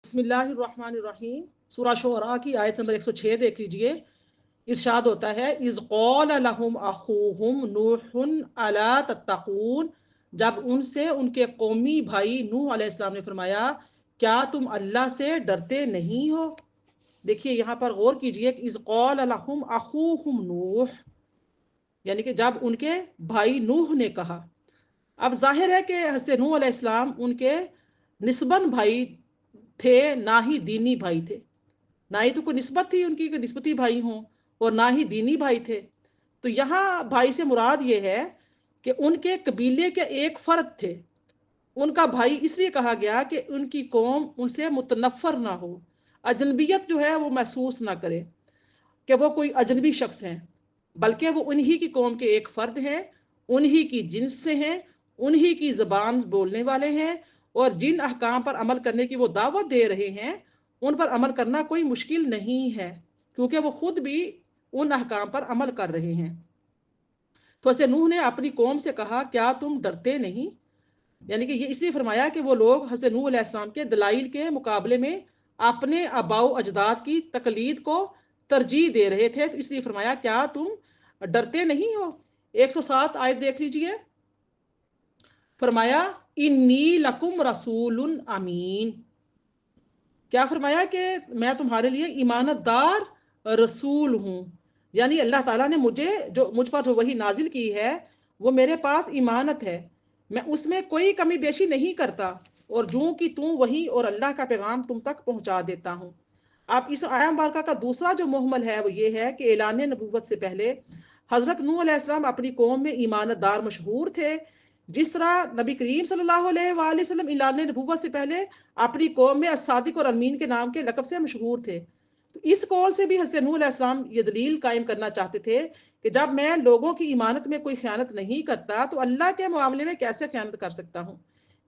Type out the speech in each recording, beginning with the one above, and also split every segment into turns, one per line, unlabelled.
बिस्मिल्लाहिर्रहमानिर्रहीम। सूरा शुअरा की आयत नंबर 106 देख लीजिए। इरशाद होता है, इज़ क़ाल लहुम अख़ूहुम नूहुन अला तत्तक़ून, जब उनसे उनके कौमी भाई नूह अलैहिस्सलाम ने फरमाया, क्या तुम अल्लाह से डरते नहीं हो। देखिए यहाँ पर गौर कीजिए, इज़ क़ाल लहुम अख़ूहुम नूह, यानी कि जब उनके भाई नूह ने कहा। अब जाहिर है कि हज़रत नूह अलैहिस्सलाम उनके निस्बन भाई थे, ना ही दीनी भाई थे। ना ही तो कोई निस्बत थी उनकी कि निस्बती भाई हों, और ना ही दीनी भाई थे। तो यहाँ भाई से मुराद ये है कि उनके कबीले के एक फर्द थे। उनका भाई इसलिए कहा गया कि उनकी कौम उनसे मुतनफ़र ना हो, अजनबियत जो है वो महसूस ना करे कि वो कोई अजनबी शख्स हैं, बल्कि वो उन्हीं की कौम के एक फ़र्द हैं, उन्हीं की जिन्स से हैं, उन्हीं की ज़बान बोलने वाले हैं, और जिन अहकाम पर अमल करने की वो दावत दे रहे हैं उन पर अमल करना कोई मुश्किल नहीं है, क्योंकि वो खुद भी उन अहकाम पर अमल कर रहे हैं। तो ऐसे नूह ने अपनी कौम से कहा, क्या तुम डरते नहीं। यानी कि ये इसलिए फरमाया कि वो लोग हज़रत नूह अलैहिस्सलाम के दलाइल के मुकाबले में अपने आबाओ अजदाद की तकलीद को तरजीह दे रहे थे, तो इसलिए फरमाया, क्या तुम डरते नहीं हो। 107 आयत देख लीजिए। फरमाया, इन्नी लकुम रसूलुन अमीन, क्या फरमाया कि मैं तुम्हारे लिए ईमानदार रसूल हूँ। यानी अल्लाह ताला ने मुझ पर जो वही नाजिल की है वो मेरे पास ईमानत है, मैं उसमें कोई कमी बेशी नहीं करता, और जूँ की तूँ वही और अल्लाह का पैगाम तुम तक पहुँचा देता हूँ। अब इस आया मुबारका का दूसरा जो मुहमल है वो ये है कि ऐलान नबूवत से पहले हज़रत नूह अलैहिस्सलाम अपनी कौम में ईमानदार मशहूर थे। जिस तरह नबी करीम सल्लल्लाहु अलैहि वसल्लम ऐलान नबूवत से पहले अपनी कौम में असादिक और अमीन के नाम के लक़ब से मशहूर थे। तो इस कौल से भी हज़रत नूह अलैहिस्सलाम ये दलील कायम करना चाहते थे कि जब मैं लोगों की ईमानत में कोई ख़यानत नहीं करता तो अल्लाह के मामले में कैसे ख़यानत कर सकता हूँ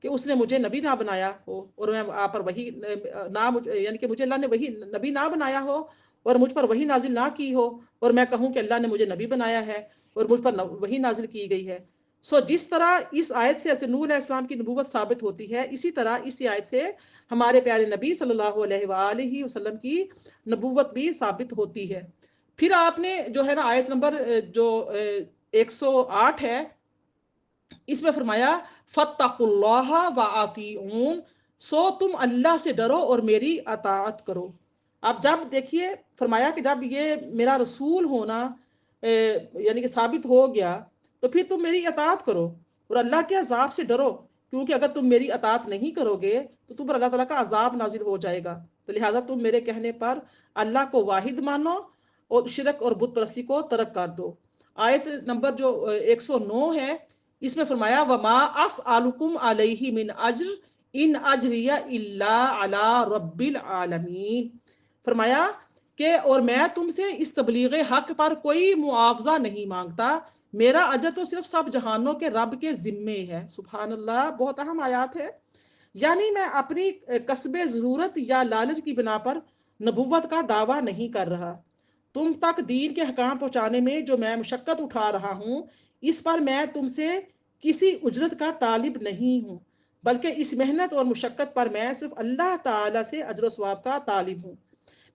कि उसने मुझे नबी ना बनाया हो, और मैं आप पर वही ना यानी कि मुझे अल्लाह ने वही नबी ना बनाया हो और मुझ पर वही नाजिल ना की हो, और मैं कहूँ कि अल्लाह ने मुझे नबी बनाया है और मुझ पर वही नाजिल की गई है। सो जिस तरह इस आयत से हज़रत नूह अलैहिस्सलाम की नबूवत साबित होती है, इसी तरह इस आयत से हमारे प्यारे नबी सल्लल्लाहु अलैहि वसल्लम की नबूवत भी साबित होती है। फिर आपने जो है ना आयत नंबर जो 108 है, इसमें फरमाया, फत्तकुल्लाह व आतीऊन, सो तुम अल्लाह से डरो और मेरी अताअत करो। अब जब देखिए फरमाया कि जब ये मेरा रसूल होना यानी कि साबित हो गया, तो फिर तुम मेरी अताअत करो और अल्लाह के अजाब से डरो, क्योंकि अगर तुम मेरी अताअत नहीं करोगे तो तुम पर अल्लाह ताला का अजाब नाजिल हो जाएगा। तो लिहाजा तुम मेरे कहने पर अल्लाह को वाहिद मानो और शिरक और बुत परस्ती को तर्क कर दो। आयत नंबर जो 109 है, इसमें फरमाया, वमा अस आलुकुम अलैहि मिन अज्र इन अजरिया इल्ला अला रब्बिल आलमीन। फरमाया कि और मैं तुमसे इस तबलीग हक पर कोई मुआवजा नहीं मांगता, मेरा अजर तो सिर्फ सब जहानों के रब के जिम्मे है। सुभान अल्लाह, बहुत अहम आयात है। यानी मैं अपनी कसबे ज़रूरत या लालच की बिना पर नबूवत का दावा नहीं कर रहा। तुम तक दीन के हकाम पहुँचाने में जो मैं मुशक्क़त उठा रहा हूँ, इस पर मैं तुमसे किसी उजरत का तालिब नहीं हूँ, बल्कि इस मेहनत और मुशक्क़त पर मैं सिर्फ अल्लाह ताला से अजर सवाब का तालिब हूँ।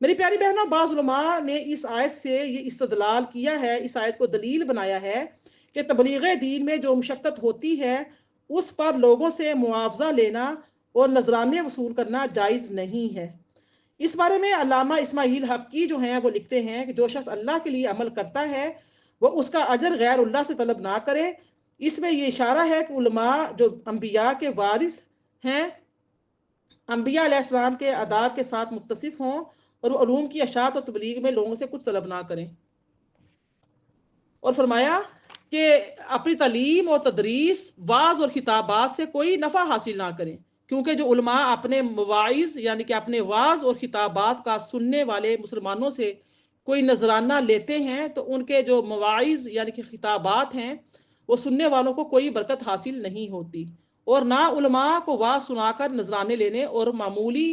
मेरी प्यारी बहनों, बाज़ उलमा ने इस आयत से ये इस्तदलाल किया है, इस आयत को दलील बनाया है कि तबलीग दीन में जो मुशक्क़त होती है उस पर लोगों से मुआवजा लेना और नजराने वसूल करना जायज़ नहीं है। इस बारे में अल्लामा इस्माइल हक़ी जो हैं वो लिखते हैं कि जो शख्स अल्लाह के लिए अमल करता है वो उसका अजर गैर अल्लाह से तलब ना करे। इसमें यह इशारा है कि उलमा जो अम्बिया के वारिस हैं, अम्बिया अलैहिस्सलाम के आदाब के साथ मुत्तसिफ हों और उलूम की अशात और तबलीग में लोगों से कुछ तलब ना करें। और फरमाया कि अपनी तालीम और तदरीस वाज और खिताबात से कोई नफ़ा हासिल ना करें, क्योंकि जो उलमा अपने मवाइज़ यानी कि अपने वाज और खिताबात का सुनने वाले मुसलमानों से कोई नजराना लेते हैं तो उनके जो मवाइज़ यानी कि खिताबात हैं वो सुनने वालों को कोई बरकत हासिल नहीं होती, और ना उलमा को वाज सुनाकर नजराने लेने और मामूली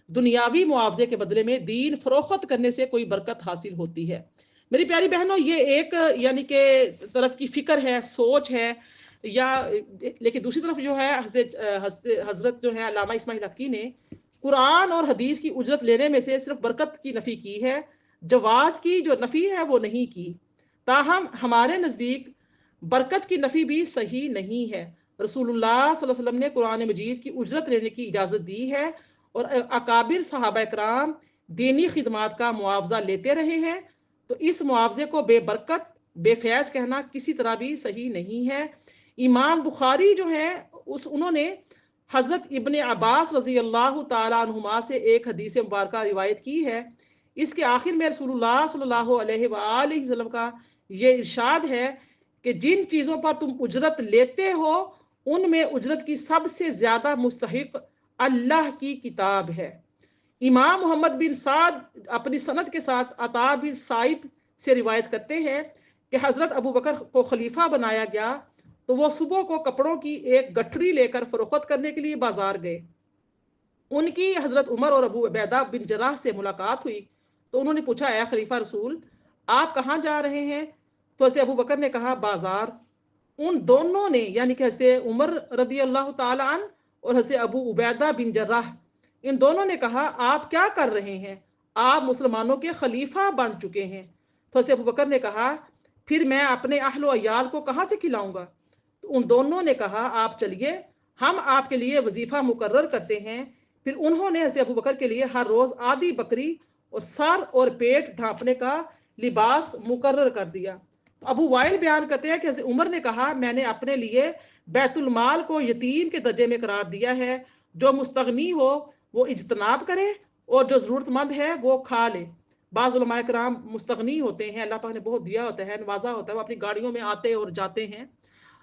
दुनियावी मुआवजे के बदले में दीन फरोख्त करने से कोई बरकत हासिल होती है। मेरी प्यारी बहनों, ये एक यानी कि तरफ की फिक्र है, सोच है, या लेकिन दूसरी तरफ जो है हजरत जो है अल्लामा इस्माइल हक़ी ने कुरान और हदीस की उजरत लेने में से सिर्फ बरकत की नफ़ी की है, जवाज की जो नफ़ी है वो नहीं की। ताहम हमारे नज़दीक बरकत की नफ़ी भी सही नहीं है। रसूलुल्लाह सल्लल्लाहु अलैहि वसल्लम ने कुरान मजीद की उजरत लेने की इजाज़त दी है और अकाबिर सहाबा कराम दीनी खिदमात का मुआवजा लेते रहे हैं, तो इस मुआवजे को बेबरकत बेफैज़ कहना किसी तरह भी सही नहीं है। इमाम बुखारी जो है उन्होंने हज़रत इब्ने अब्बास रज़ी अल्लाह ताला अन्हुमा से एक हदीस मुबारक रिवायत की है। इसके आखिर में रसूलुल्लाह सल्लल्लाहु अलैहि वसल्लम का ये इरशाद है कि जिन चीज़ों पर तुम उजरत लेते हो उनमें उजरत की सबसे ज़्यादा मुस्तहिक अल्लाह की किताब है। इमाम मोहम्मद बिन साद अपनी सनद के साथ अता बिन साइब से रिवायत करते हैं कि हज़रत अबू बकर को खलीफा बनाया गया तो वो सुबह को कपड़ों की एक गठरी लेकर फरोख्त करने के लिए बाजार गए। उनकी हज़रत उमर और अबू उबैदा बिन जराह से मुलाकात हुई तो उन्होंने पूछा, ए खलीफा रसूल, आप कहाँ जा रहे हैं? तो हज़रत अबू बकर ने कहा, बाजार। उन दोनों ने यानी कि हज़रत उमर रदी अल्लाह ताला अन और हज़रत अबू उबैदा बिन जर्राह, इन दोनों ने कहा, आप क्या कर रहे हैं? आप मुसलमानों के खलीफा बन चुके हैं। तो हज़रत अबू बकर ने कहा, फिर मैं अपने अहलो अयाल को कहाँ से खिलाऊंगा? तो उन दोनों ने कहा, आप चलिए, हम आपके लिए वजीफ़ा मुकर्रर करते हैं। फिर उन्होंने हज़रत अबू बकर के लिए हर रोज़ आधी बकरी और सर और पेट ढांपने का लिबास मुकर्रर कर दिया। अबू वाइल बयान करते हैं कि हज़रत उमर ने कहा, मैंने अपने लिए बैतुल माल को यतीम के दर्जे में करार दिया है। जो मुस्तगनी हो वो इज्तनाब करे और जो ज़रूरतमंद है वो खा ले। बाज़ उलमाए कराम मुस्तगनी होते हैं, अल्लाह पाक ने बहुत दिया होता है, नवाजा होता है, वो अपनी गाड़ियों में आते और जाते हैं,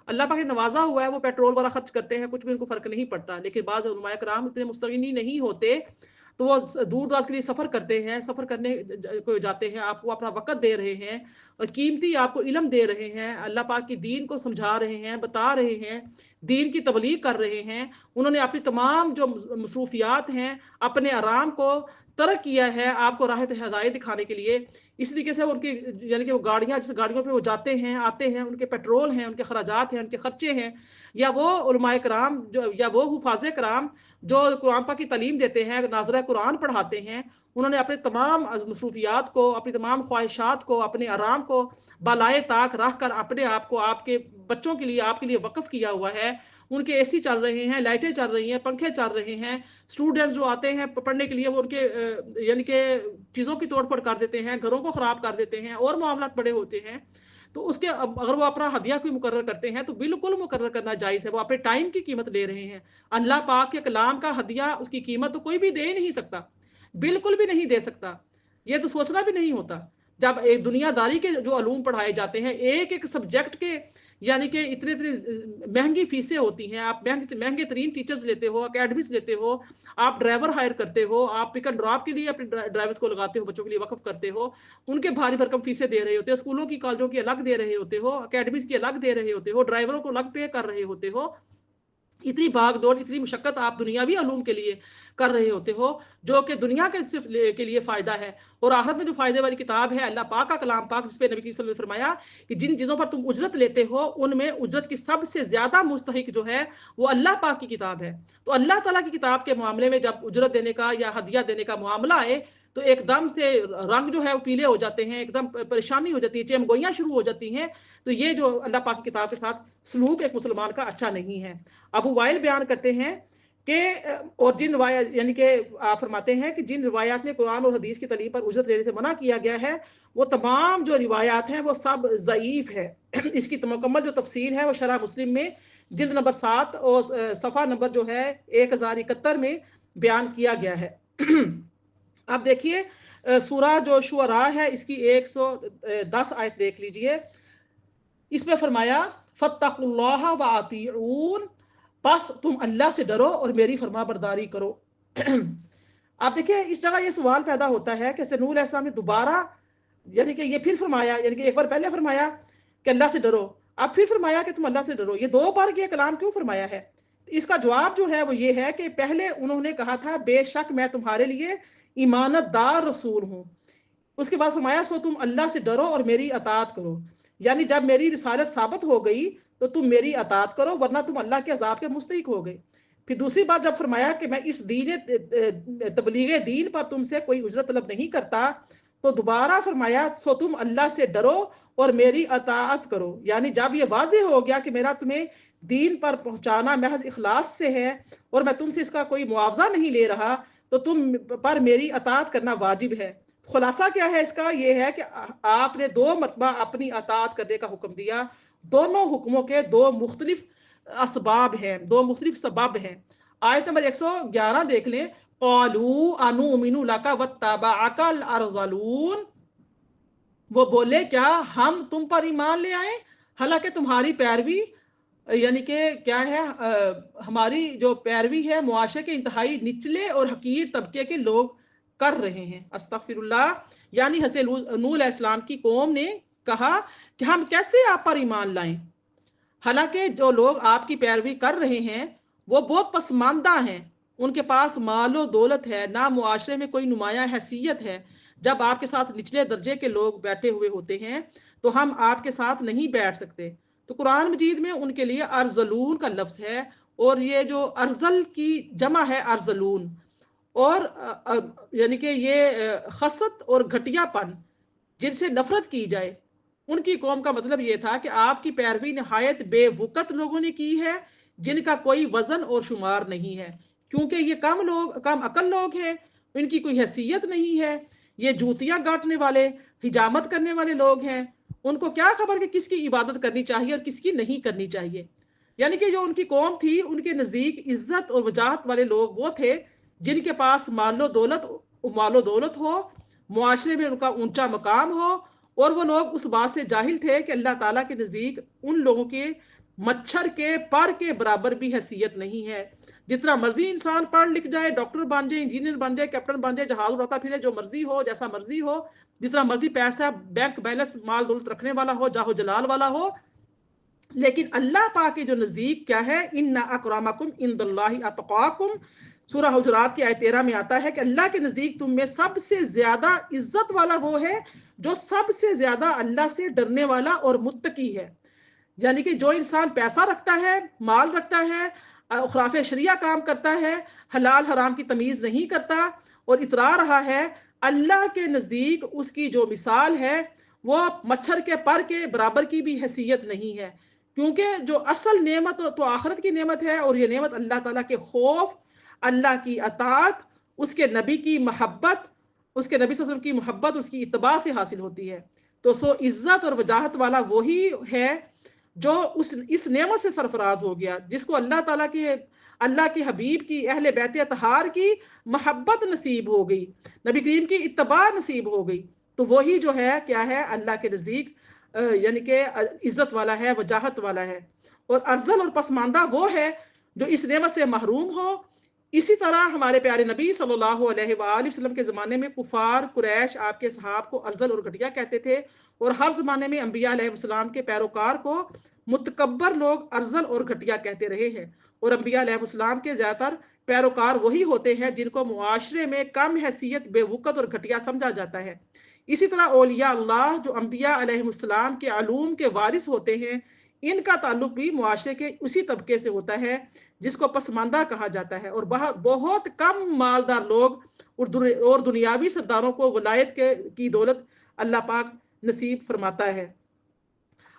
अल्लाह पाक ने नवाजा हुआ है, वो पेट्रोल वाला खर्च करते हैं, कुछ भी उनको फ़र्क नहीं पड़ता। लेकिन बाज़ उलमाए कराम इतने मुस्तगनी नहीं होते तो वो दूर दराज के लिए सफ़र करते हैं, सफ़र करने को जाते हैं, आपको अपना वक़्त दे रहे हैं और कीमती आपको इल्म दे रहे हैं, अल्लाह पाक की दीन को समझा रहे हैं, बता रहे हैं, दीन की तबलीग कर रहे हैं। उन्होंने अपनी तमाम जो मसरूफियात हैं अपने आराम को तर्क किया है आपको राह हिदायत दिखाने के लिए। इस तरीके से उनकी यानी कि वो गाड़ियाँ जिस गाड़ियों पे वो जाते हैं आते हैं, उनके पेट्रोल हैं, उनके खराजात हैं, उनके खर्चे हैं, या वो उलमाए कराम जो या वो हुफाज़े कराम जो कुरान पाक की तालीम देते हैं, नाज़रा कुरान पढ़ाते हैं, उन्होंने अपने तमाम मसरूफियात को, अपनी तमाम ख्वाहिशात को, अपने आराम को बालाए ताक रख कर अपने आप को आपके बच्चों के लिए आपके लिए वक्फ किया हुआ है। उनके एसी चल रहे हैं, लाइटें चल रही हैं, पंखे चल रहे हैं, स्टूडेंट्स जो आते हैं पढ़ने के लिए वो उनके यानी कि चीज़ों की तोड़ फोड़ कर देते हैं, घरों को ख़राब कर देते हैं और मामलात बड़े होते हैं। तो उसके अगर वो अपना हदिया कोई मुकर्रर करते हैं तो बिल्कुल मुकर्रर करना जायज़ है, वो अपने टाइम की कीमत ले रहे हैं। अल्लाह पाक के कलाम का हदिया उसकी कीमत तो कोई भी दे नहीं सकता, बिल्कुल भी नहीं दे सकता, ये तो सोचना भी नहीं होता। जब एक दुनियादारी के जो अलूम पढ़ाए जाते हैं, एक एक सब्जेक्ट के यानी कि इतने इतने महंगी फीसें होती हैं, आप महंगे तरीन टीचर्स लेते हो, अकेडमीज लेते हो, आप ड्राइवर हायर करते हो, आप पिक एंड ड्रॉप के लिए अपने ड्राइवर्स को लगाते हो, बच्चों के लिए वक्फ करते हो, उनके भारी भरकम फीसें दे रहे होते हो, स्कूलों की कॉलेजों की अलग दे रहे होते हो, अकेडमीज की अलग दे रहे होते हो, ड्राइवरों को अलग पे कर रहे होते हो। इतनी भाग दौड़ इतनी मुशक्कत आप दुनियावी अलूम के लिए कर रहे होते हो जो कि दुनिया के सिर्फ के लिए फ़ायदा है, और आखिरत में जो फ़ायदे वाली किताब है अल्लाह पाक का कलाम पाक, जिस पे नबी सल्लल्लाहु अलैहि वसल्लम ने फरमाया कि जिन चीज़ों पर तुम उजरत लेते हो उनमें उजरत की सबसे ज़्यादा मुस्तहिक जो है वो अल्लाह पाक की किताब है। तो अल्लाह ताला की किताब के मामले में जब उजरत देने का या हदिया देने का मामला आए तो एकदम से रंग जो है वो पीले हो जाते हैं, एकदम परेशानी हो जाती है, चेमगोइयाँ शुरू हो जाती हैं। तो ये जो अल्लाह पाक की किताब के साथ सलूक एक मुसलमान का अच्छा नहीं है। अबू वाइल बयान करते हैं कि और जिन रिवायत यानी कि आप फरमाते हैं कि जिन रिवायात में कुरान और हदीस की तालीम पर उजरत लेने से मना किया गया है वो तमाम जो रिवायात हैं वो सब ज़ईफ़ है। इसकी मुकम्मल जो तफसीर है वो शरह मुस्लिम में जिल्द नंबर 7 और सफ़ा नंबर जो है 1071 में बयान किया गया है। अब देखिए सूरा जो शुअरा है इसकी 110 आयत देख लीजिए। इसमें फरमाया फत्तकुल्लाह व अतीऊन, बस तुम अल्लाह से डरो और मेरी फरमा बरदारी करो। आप देखिए इस जगह ये सवाल पैदा होता है कि नूह अलैहिस्सलाम ने दोबारा यानी कि ये फिर फरमाया, यानी कि एक बार पहले फरमाया कि अल्लाह से डरो, अब फिर फरमाया कि तुम अल्लाह से डरो, ये दो बार ये कलाम क्यों फरमाया है? इसका जवाब जो है वो ये है कि पहले उन्होंने कहा था बेशक मैं तुम्हारे लिए ईमानतदार रसूल हूँ, उसके बाद फरमाया सो तुम अल्लाह से डरो और मेरी अतात करो, यानी जब मेरी रिसालत साबित हो गई तो तुम मेरी अतात करो वरना तुम अल्लाह के अजाब के मुस्तहिक हो गए। फिर दूसरी बार जब फरमाया कि मैं इस दीन तबलीग दीन पर तुमसे कोई उजरत तलब नहीं करता, तो दोबारा फरमाया सो तुम अल्लाह से डरो और मेरी अताअत करो। यानी जब ये वाज़ेह हो गया कि मेरा तुम्हें दीन पर पहुंचाना महज इखलास से है और मैं तुमसे इसका कोई मुआवजा नहीं ले रहा, तो तुम पर मेरी अताअत करना वाजिब है। खुलासा क्या है इसका? ये है कि आपने 2 मरतबा अपनी अताअत करने का हुक्म दिया। दोनों हुक्मों के 2 मुख्तलिफ असबाब हैं, 2 मुख्तलिफ सबब हैं। आयत नंबर 111 देख लें। क़ालू अनुमिनु लका वत्तबअकल अरज़लून, वो बोले क्या हम तुम पर ईमान ले आए, हालांकि तुम्हारी पैरवी यानी कि क्या है, हमारी जो पैरवी है मुआशरे के इंतहाई निचले और हकीर तबके के लोग कर रहे हैं। अस्तगफिरुल्लाह। यानी हज़रत नूह अलैहिस्सलाम की कौम ने कहा कि हम कैसे आप पर ईमान लाएं, हालांकि जो लोग आपकी पैरवी कर रहे हैं वो बहुत पसमानदा हैं, उनके पास मालो दौलत है, ना मुआशरे में कोई नुमाया हैसियत है। जब आपके साथ निचले दर्जे के लोग बैठे हुए होते हैं तो हम आपके साथ नहीं बैठ सकते। तो कुरान मजीद में उनके लिए अर्जलून का लफ्ज़ है, और ये जो अर्जल की जमा है अर्जलून, और यानी कि ये खसत और घटियापन जिनसे नफरत की जाए, उनकी कौम का मतलब ये था कि आपकी पैरवी नहायत बेवकत लोगों ने की है, जिनका कोई वजन और शुमार नहीं है, क्योंकि ये कम अकल लोग हैं, इनकी कोई हैसियत नहीं है, ये जूतियां गांठने वाले, हिजामत करने वाले लोग हैं। उनको क्या खबर कि किसकी इबादत करनी चाहिए और किसकी नहीं करनी चाहिए। यानी कि जो उनकी कौम थी, उनके नज़दीक इज्जत और वजाहत वाले लोग वो थे जिनके पास मालो दौलत हो, मुआशरे में उनका ऊंचा मकाम हो, और वो लोग उस बात से जाहिल थे कि अल्लाह ताला के नज़दीक उन लोगों के मच्छर के पर के बराबर भी हैसियत नहीं है। जितना मर्जी इंसान पढ़ लिख जाए, डॉक्टर बन जाए, इंजीनियर बन जाए, कैप्टन बन जाए, जहाज उड़ाता फिरे, जो मर्जी हो, जैसा मर्जी हो, जितना मर्जी पैसा बैंक बैलेंस माल दौलत रखने वाला हो, जाहो जलाल वाला हो, लेकिन अल्लाह पाक के जो नज़दीक क्या है, इन्ना अकरमकुम इंदल्लाहि अतकाकुम, सूरह हुजुरात की आयत 13 में आता है कि अल्लाह के नज़दीक तुम में सबसे ज़्यादा इज्जत वाला वो है जो सबसे ज़्यादा अल्लाह से डरने वाला और मुत्तकी है। यानी कि जो इंसान पैसा रखता है, माल रखता है, खुराफ शरिया काम करता है, हलाल हराम की तमीज़ नहीं करता और इतरा रहा है, अल्लाह के नज़दीक उसकी जो मिसाल है वो मच्छर के पर के बराबर की भी हैसियत नहीं है। क्योंकि जो असल नेमत तो आखिरत की नेमत है, और ये नेमत अल्लाह ताला के खौफ, अल्लाह की अतात, उसके नबी की मोहब्बत, उसके नबी सल्लल्लाहु अलैहि वसल्लम की मोहब्बत, उसकी इत्तबा से हासिल होती है। तो सो इज्जत और वजाहत वाला वही है जो इस नेमत से सरफराज हो गया, जिसको अल्लाह के हबीब की, अहले बैत अतहार की मोहब्बत नसीब हो गई, नबी करीम की इत्तबा नसीब हो गई। तो वही जो है क्या है, अल्लाह के नज़दीक यानी कि इज्जत वाला है, वजाहत वाला है। और अर्जल और पसमानदा वो है जो इस नेमत से महरूम हो। इसी तरह हमारे प्यारे नबी सल्लल्लाहु अलैहि वसल्लम के ज़माने में कुफार कुरैश आपके सहाब को अर्जल और घटिया कहते थे, और हर ज़माने में अम्बिया अलैहिस्सलाम के पैरोकार को मुतकब्बर लोग अर्जल और घटिया कहते रहे हैं। और अम्बिया अलैहिस्सलाम के ज़्यादातर पैरोकार वही होते हैं जिनको मुआशरे में कम हैसियत, बेवकत और घटिया समझा जाता है। इसी तरह औलिया अल्लाह जो अम्बिया अलैहिस्सलाम के अलूम के वारिस होते हैं, इनका ताल्लुक भी मुआशरे के उसी तबके से होता है जिसको पसमानदा कहा जाता है। और बहुत कम मालदार लोग और दुनियावी सरदारों को वलायत की दौलत अल्लाह पाक नसीब फरमाता है।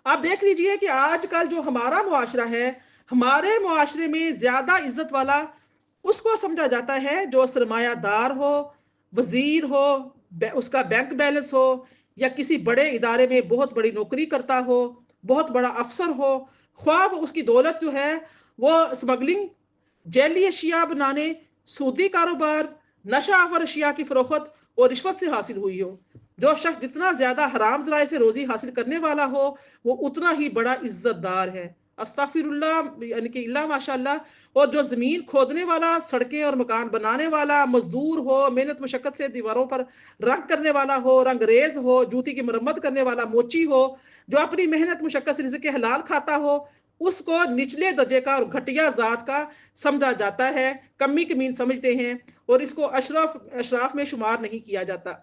आप देख लीजिए कि आजकल जो हमारा मुआशरा है, हमारे मुआशरे में ज्यादा इज्जत वाला उसको समझा जाता है जो सरमायादार हो, वजीर हो, उसका बैंक बैलेंस हो, या किसी बड़े इदारे में बहुत बड़ी नौकरी करता हो, बहुत बड़ा अफसर हो, ख्वाब उसकी दौलत जो है वो स्मगलिंग, जैली अशिया बनाने, सूदी कारोबार, नशा आवर अशिया की फरोख्त और रिश्वत से हासिल हुई हो। जो शख्स जितना ज्यादा हराम जराए से रोजी हासिल करने वाला हो वो उतना ही बड़ा इज्जतदार है। अस्तगफिरुल्लाह, यानी कि इल्ला माशाअल्लाह। और जो जमीन खोदने वाला, सड़कें और मकान बनाने वाला, मजदूर हो, मेहनत मुशक्कत से दीवारों पर रंग करने वाला हो, रंगरेज हो, जूती की मरम्मत करने वाला मोची हो, जो अपनी मेहनत मुशक्कत से रिज़्क़ हलाल खाता हो, उसको निचले दर्जे का और घटिया जात का समझा जाता है, कमी कमीन समझते हैं, और इसको अशराफ में शुमार नहीं किया जाता।